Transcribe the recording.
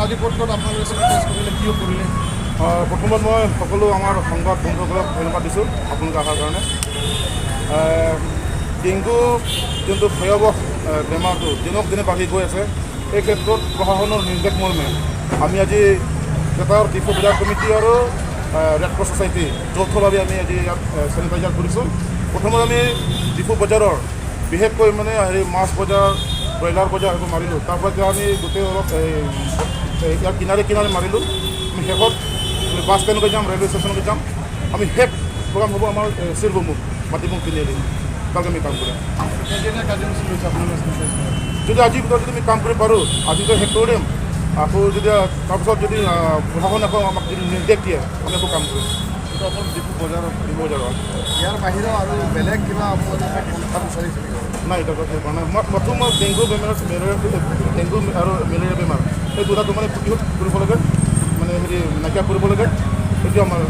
আজি ক'ত আপোনালোকে চেনিটাইজ কৰিলে কিয় কৰিলে? প্ৰথমত মই সকলো আমাৰ সংবাদ বন্ধুসকলক ধন্যবাদ দিছোঁ আপোনালোকে অহাৰ কাৰণে। ডেংগু যোনটো ভয়াৱহ বেমাৰটো দিনক দিনে বাঢ়ি গৈ আছে, এই ক্ষেত্ৰত প্ৰশাসনৰ নিৰ্দেশ মৰ্মে আমি আজি বেটাৰ ডিফু বজাৰ কমিটি আৰু ৰেড ক্ৰছ ছ'চাইটি যৌথভাৱে আমি আজি ইয়াত চেনিটাইজাৰ কৰিছোঁ। প্ৰথমত আমি ডিফু বজাৰৰ বিশেষকৈ মানে মাছ বজাৰ, ব্ৰইলাৰ বজাৰ সেইবোৰ মাৰিলোঁ। তাৰপৰা এতিয়া আমি গোটেই অলপ ইয়াৰ কিনাৰে কিনাৰে মাৰিলোঁ। আমি শেষত বাছ ষ্টেণ্ডলৈ যাম, ৰেলৱে ষ্টেচনলৈ যাম। আমি শেষ প্ৰগ্ৰাম হ'ব আমাৰ চিলবমুখ মাটিমুখ তিনিআলি, তাক আমি কাম কৰিম। কেতিয়া কাৰ্যসূচী লৈছে আপোনালোকে চেনিটাইজ কৰা? যদি আজিৰ ভিতৰত যদি আমি কাম কৰিব পাৰোঁ, আজিতো শেষ কৰি দিম। আকৌ যদি তাৰপিছত যদি প্ৰশাসনে আকৌ আমাক যদি নিৰ্দেশ দিয়ে, আমি আকৌ কাম কৰিম। এইটো অকল ডিফু বজাৰত। ডিফু বজাৰত ইয়াৰ বাহিৰেও আৰু বেলেগ কিবা আপোনালোকে পন্থা বিচাৰিছে নেকি? নাই, এতিয়া কথা কোৱা নাই। প্ৰথম মই ডেংগু বেমাৰ, ডেংগু আৰু মেলেৰিয়া বেমাৰ, সেই দুটাটো মানে প্ৰতিৰোধ কৰিব লাগে, মানে নাইকিয়া কৰিব লাগে। সেইটো আমাৰ